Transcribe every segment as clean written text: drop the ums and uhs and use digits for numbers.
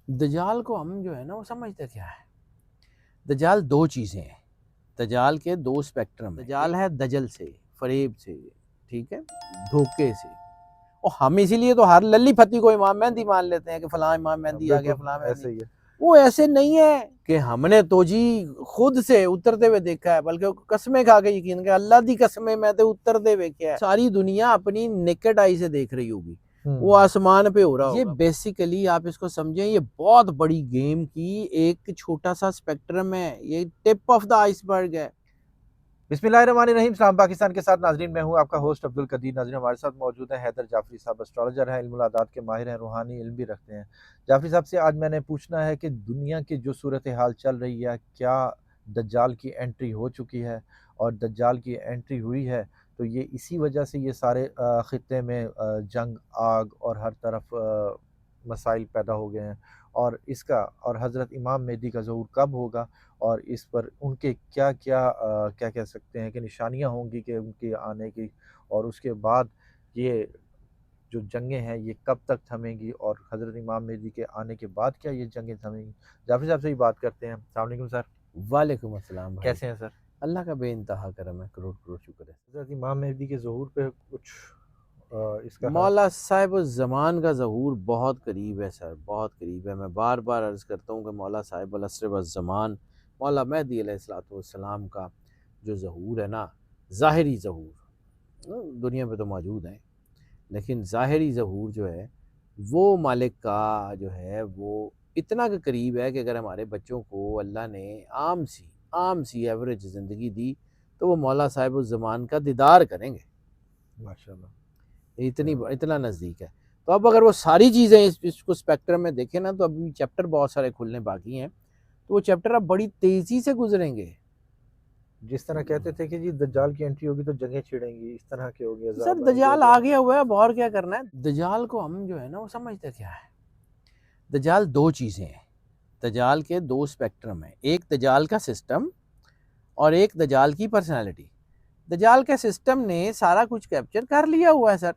दजाल को हम जो है ना वो समझते क्या है। दजाल दो चीज़ें हैं। दजाल के दो स्पेक्ट्रम है। दजाल है दजल से, फरेब से, ठीक है, धोखे से। और हम इसीलिए तो हर लल्ली फत्ती को इमाम मेहंदी मान लेते हैं कि फलां इमाम मेहंदी आ गया, फलां ऐसे मेहंदी। ही है। वो ऐसे नहीं है कि हमने तो जी खुद से उतरते हुए देखा है, बल्कि कसमें खा के यकीन कर, अल्लाह दी कसमें मैं तो उतरते हुए क्या है सारी दुनिया अपनी नेकेड आई से देख रही होगी, वो आसमान पे हो रहा होगा। ये बेसिकली आप इसको समझें, ये बहुत बड़ी गेम की एक छोटा सा स्पेक्ट्रम है, ये टिप ऑफ द आइसबर्ग है। बिस्मिल्लाहिर्रहमानिर्रहीम। सलाम पाकिस्तान के साथ नाजरीन, मैं हूं आपका होस्ट अब्दुल कदीर। नाजरीन, हमारे साथ मौजूद है हैदर जाफरी साहब। एस्ट्रोलॉजर हैं, इल्मुल आदात के माहिर हैं, रूहानी इल्म भी रखते हैं। जाफरी साहब से आज मैंने पूछना है कि दुनिया की जो सूरत हाल चल रही है, क्या दज्जाल की एंट्री हो चुकी है? और दज्जाल की एंट्री हुई है तो ये इसी वजह से ये सारे ख़ित्ते में जंग, आग और हर तरफ मसाइल पैदा हो गए हैं। और इसका और हज़रत इमाम मेहदी का ज़हूर कब होगा, और इस पर उनके क्या क्या क्या कह सकते हैं कि निशानियां होंगी कि उनके आने की, और उसके बाद ये जो जंगें हैं ये कब तक थमेंगी, और हज़रत इमाम मेहदी के आने के बाद क्या ये जंगें थमेंगी? जाफरी साहब से ही बात करते हैं। अस्सलाम वालेकुम सर। वालेकुम अस्सलाम भाई। कैसे हैं सर? अल्लाह का बेइंतहा करम है, करोड़ करोड़ शुक्र है। हज़रत इमाम मेहदी के ज़हूर पे कुछ इसका है? मौला साहिब ज़मान का ज़हूर बहुत करीब है सर, बहुत करीब है। मैं बार बार अर्ज़ करता हूँ कि मौला साहिब अलअस्र ज़मान, मौला मेहदी अलैहिस्सलाम का जो ज़हूर है ना, ज़ाहिरी ज़हूर दुनिया में तो मौजूद है, लेकिन ज़ाहिरी ज़हूर जो है वो मालिक का जो है वो इतना के करीब है कि अगर हमारे बच्चों को अल्लाह ने आम सी एवरेज ज़िंदगी दी तो वो मौला साहिब उस ज़मान का दीदार करेंगे। माशाल्लाह। इतना नज़दीक है। तो अब अगर वो सारी चीज़ें इसको स्पेक्ट्रम में देखें ना, तो अभी चैप्टर बहुत सारे खुलने बाकी हैं, तो वो चैप्टर अब बड़ी तेज़ी से गुजरेंगे। जिस तरह कहते थे कि जी दज्जाल की एंट्री होगी तो जंगें छिड़ेंगी, इस तरह की होगी, सर अज़ाब आएंगे, दजाल आ गया हुआ है, अब और क्या करना है। दजाल को हम जो है ना वो समझते क्या है। दजाल दो चीज़ें हैं। दजाल के दो स्पेक्ट्रम हैं, एक दजाल का सिस्टम और एक दजाल की पर्सनैलिटी। दजाल के सिस्टम ने सारा कुछ कैप्चर कर लिया हुआ है सर।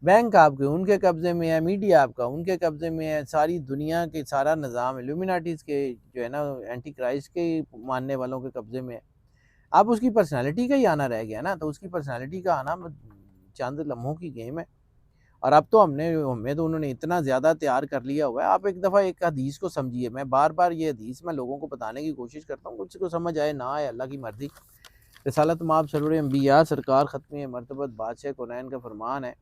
बैंक आपके उनके कब्जे में है, मीडिया आपका उनके कब्जे में है, सारी दुनिया के सारा निज़ाम इल्यूमिनाटीज़ के जो है ना एंटी क्राइस्ट के मानने वालों के कब्जे में है। अब उसकी पर्सनैलिटी का ही आना रह गया ना, तो उसकी पर्सनैलिटी का आना चंद लम्हों की गेम है। और अब तो हमें तो उन्होंने इतना ज़्यादा तैयार कर लिया हुआ है। आप एक दफ़ा एक हदीस को समझिए, मैं बार बार ये हदीस मैं लोगों को बताने की कोशिश करता हूँ, कुछ को समझ आए ना आए अल्लाह की मर्ज़ी। रिसालत माब सरूर अंबिया सरकार ख़त्म मरतबत बादशाह कौनैन का फरमान है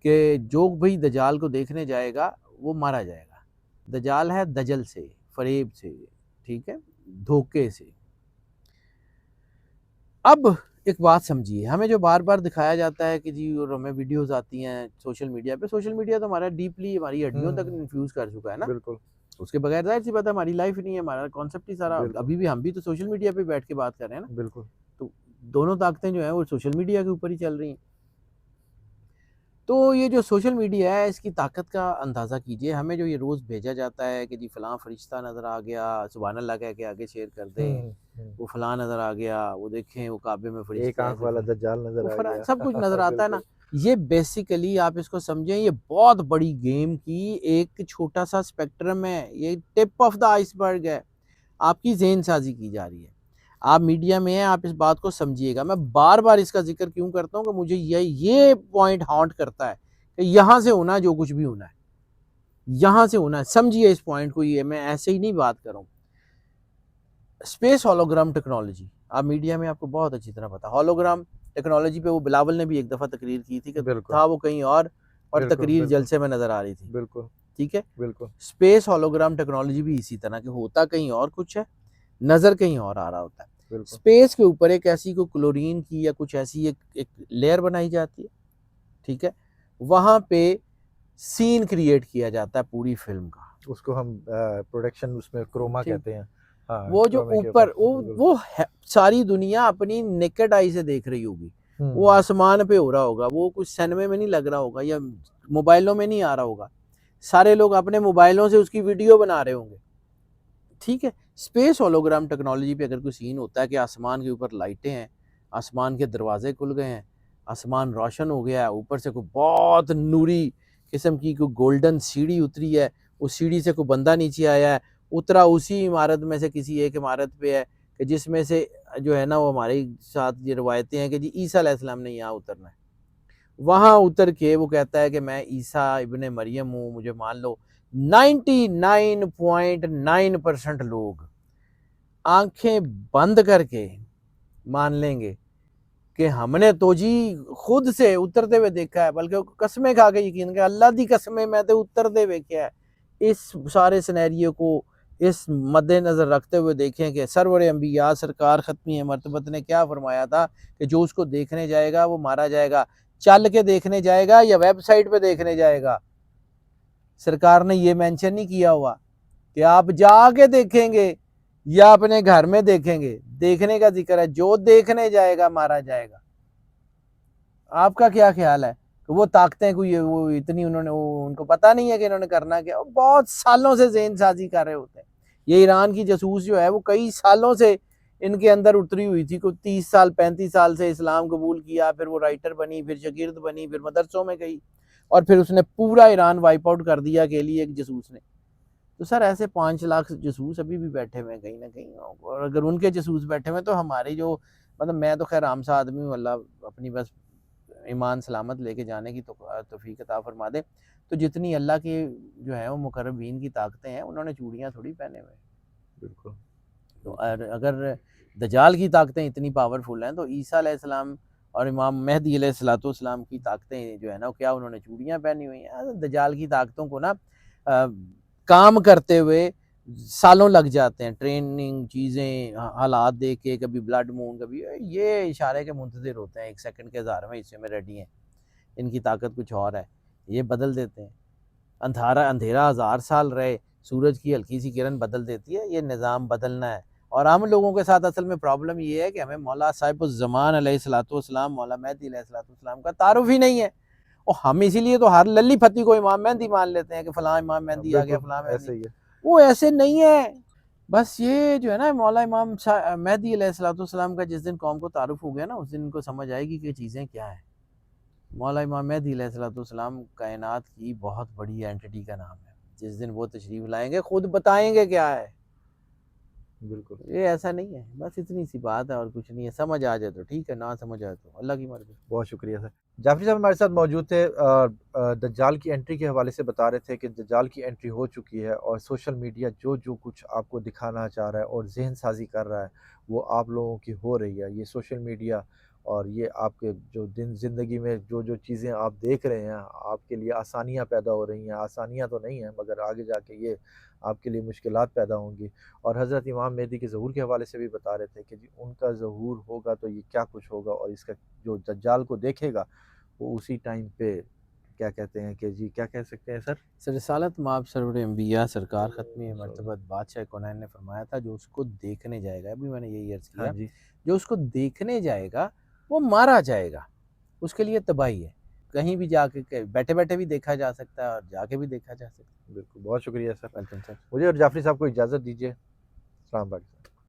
कि जो भी दजाल को देखने जाएगा वो मारा जाएगा। दजाल है दजल से, फरेब से, ठीक है, धोखे से। अब एक बात समझिए, हमें जो बार बार दिखाया जाता है कि जी, और हमें वीडियोस आती हैं सोशल मीडिया पे, सोशल मीडिया तो हमारा डीपली हमारी हड्डियों तक इन्फ्यूज़ कर चुका है ना। बिल्कुल उसके बगैर ज़ाहिर सी बात है हमारी लाइफ नहीं है, हमारा कॉन्सेप्ट ही सारा बिल्कुल अभी भी हम भी तो सोशल मीडिया पे बैठ के बात कर रहे हैं ना। बिल्कुल। तो दोनों ताकतें जो हैं वो सोशल मीडिया के ऊपर ही चल रही हैं। तो ये जो सोशल मीडिया है इसकी ताकत का अंदाज़ा कीजिए। हमें जो ये रोज़ भेजा जाता है कि जी फ़लाँ फ़रिश्ता नज़र आ गया, सुभान अल्लाह कह के आगे शेयर कर दें, वो फ़लाँ नज़र आ गया, वो देखें वो काबे में एक फ़रिश्ते आंख ऐसे वाला फ़लाँ, दज्जाल वो नजर आ फ़रा सब कुछ नज़र गया। आता है ना। बिल्कुल। ये बेसिकली आप इसको समझें, ये बहुत बड़ी गेम की एक छोटा सा स्पेक्ट्रम है, ये टिप ऑफ द आइसबर्ग है। आपकी ज़हन साज़ी की जा रही है। आप मीडिया में हैं, आप इस बात को समझिएगा। मैं बार बार इसका जिक्र क्यों करता हूँ कि मुझे ये पॉइंट हॉन्ट करता है कि यहाँ से होना जो कुछ भी होना है, यहाँ से होना है। समझिए इस पॉइंट को, ये मैं ऐसे ही नहीं बात कर रहा हूँ। स्पेस होलोग्राम टेक्नोलॉजी, आप मीडिया में आपको बहुत अच्छी तरह पता, होलोग्राम टेक्नोलॉजी पे वो बिलावल ने भी एक दफ़ा तकरीर की थी कि बिल्कुल था वो कहीं और बिल्कुल तकरीर बिल्कुल जलसे में नज़र आ रही थी, बिल्कुल ठीक है। बिल्कुल स्पेस होलोग्राम टेक्नोलॉजी भी इसी तरह के, होता कहीं और कुछ है, नज़र कहीं और आ रहा होता है। बिल्कुल स्पेस के ऊपर एक ऐसी को क्लोरीन की या कुछ ऐसी एक लेयर बनाई जाती है, ठीक है। वहाँ पे सीन क्रिएट किया जाता है पूरी फिल्म का, उसको हम प्रोडक्शन उसमें क्रोमा ठीक। कहते हैं। हाँ, वो जो क्रोमे के ऊपर ऊपर बिल्कुल। वो सारी दुनिया अपनी नेकेड आई से देख रही होगी, वो हम्म आसमान पे हो रहा होगा, वो कुछ सिनेमा में नहीं लग रहा होगा या मोबाइलों में नहीं आ रहा होगा, सारे लोग अपने मोबाइलों से उसकी वीडियो बना रहे होंगे, ठीक है। स्पेस होलोग्राम टेक्नोलॉजी पे अगर कोई सीन होता है कि आसमान के ऊपर लाइटें हैं, आसमान के दरवाजे खुल गए हैं, आसमान रोशन हो गया है, ऊपर से कोई बहुत नूरी किस्म की कोई गोल्डन सीढ़ी उतरी है, उस सीढ़ी से कोई बंदा नीचे आया है, उतरा उसी इमारत में से किसी एक इमारत पे है कि जिसमें से जो है ना वो हमारे साथ ये रवायतें हैं कि जी ईसा अलैहिस्सलाम ने यहाँ उतरना है। वहाँ उतर के वो कहता है कि मैं ईसा इब्ने मरियम हूँ, मुझे मान लो। 99.9% लोग आंखें बंद करके मान लेंगे कि हमने तो जी खुद से उतरते हुए देखा है, बल्कि कसमें खा के यकीन कर, अल्लाह दी कसमें मैं तो उतरते हुए क्या है। इस सारे सिनेरियो को इस मद्देनजर रखते हुए देखें कि सरवर अंबिया सरकार खत्मी मरतबत ने क्या फरमाया था कि जो उसको देखने जाएगा वो मारा जाएगा। चल के देखने जाएगा या वेबसाइट पे देखने जाएगा, सरकार ने ये मेंशन नहीं किया हुआ कि आप जाके देखेंगे या अपने घर में देखेंगे। देखने का जिक्र है, जो देखने जाएगा मारा जाएगा। आपका क्या ख्याल है कि वो ताकतें कोई वो इतनी उन्होंने उनको पता नहीं है कि इन्होंने करना क्या। बहुत सालों से ज़हन साजी कर रहे होते हैं। ये ईरान की जासूस जो है वो कई सालों से इनके अंदर उतरी हुई थी। कोई 30 साल 35 साल से इस्लाम कबूल किया, फिर वो राइटर बनी, फिर शागिर्द बनी, फिर मदरसों में गई और फिर उसने पूरा ईरान वाइप आउट कर दिया अकेली एक जासूस ने। तो सर ऐसे 5 लाख जासूस अभी भी बैठे हुए हैं कहीं ना कहीं, और अगर उनके जासूस बैठे हुए तो हमारे जो मतलब मैं तो खैर आम सा आदमी हूँ, अल्लाह अपनी बस ईमान सलामत लेके जाने की तौफीक अता फरमा दे। तो जितनी अल्लाह के जो है वो मुकर्रबीन की ताकतें हैं, उन्होंने चूड़ियाँ थोड़ी पहने हुए। बिल्कुल। तो अगर दजाल की ताकतें इतनी पावरफुल हैं तो ईसा अलैहिस्सलाम और इमाम मेहदी अलैहिस्सलाम की ताकतें जो है ना क्या उन्होंने चूड़ियाँ पहनी हुई हैं। दजाल की ताकतों को ना काम करते हुए सालों लग जाते हैं। ट्रेनिंग चीज़ें हालात देख के, कभी ब्लड मून, कभी ये इशारे के मुंतज़िर होते हैं, 1 सेकंड के 1000वें हिस्से में रेडी हैं। इनकी ताकत कुछ और है, ये बदल देते हैं। अंधेरा 1000 साल रहे, सूरज की हल्की सी किरण बदल देती है। ये निज़ाम बदलना है। और हम लोगों के साथ असल में प्रॉब्लम ये है कि हमें मौला साहिबुज़्ज़मान अलैहिस्सलाम मौला मेहदी अलैहिस्सलाम का तारुफ ही नहीं है। और हम इसीलिए तो हर लल्ली फत्ती को इमाम मेहदी मान लेते हैं कि फलां इमाम मेहदी आ गया, बिल्कुल फलां ऐसे मेहदी। ही है। वो ऐसे नहीं है। बस ये जो है ना मौला इमाम मेहदी अलैहिस्सलाम का जिस दिन कौम को तारुफ हो गया ना, उस दिन इनको समझ आएगी कि चीज़ें क्या हैं। मौला इमाम मेहदी अलैहिस्सलाम कायनात की बहुत बड़ी एंटिटी का नाम है। जिस दिन वो तशरीफ लाएंगे खुद बताएंगे क्या है। बिल्कुल। ये ऐसा नहीं है, बस इतनी सी बात है और कुछ नहीं है। समझ आ जाए तो ठीक है, ना समझ आए तो अल्लाह की मर्जी। बहुत शुक्रिया सर। जाफ़री साहब हमारे साथ मौजूद थे। दज्जाल की एंट्री के हवाले से बता रहे थे कि दज्जाल की एंट्री हो चुकी है और सोशल मीडिया जो कुछ आपको दिखाना चाह रहा है और ज़हन साज़ी कर रहा है, वो आप लोगों की हो रही है। ये सोशल मीडिया और ये आपके जो दिन ज़िंदगी में जो चीज़ें आप देख रहे हैं, आपके लिए आसानियाँ पैदा हो रही हैं। आसानियाँ तो नहीं हैं, मगर आगे जाके ये आपके लिए मुश्किलात पैदा होंगी। और हज़रत इमाम मेहदी के ज़हूर के हवाले से भी बता रहे थे कि जी उनका ज़हूर होगा तो ये क्या कुछ होगा और इसका जो दज्जाल को देखेगा वो उसी टाइम पे क्या कहते हैं कि जी क्या कह सकते हैं सर? रिसालत माब सरवर अंबिया सरकार ख़त्मी मरतबत बादशाह कौनैन ने फरमाया था, जो उसको देखने जाएगा, अभी मैंने यही अर्ज़ हाँ किया, जी। जो उसको देखने जाएगा वो मारा जाएगा। उसके लिए तबाही है। कहीं भी जाके बैठे-बैठे भी देखा जा सकता है और जाके भी देखा जा सकता है। बिल्कुल, बहुत शुक्रिया सर। Welcome sir. मुझे और जाफ़री साहब को इजाज़त दीजिए। अस्सलाम वालेकुम।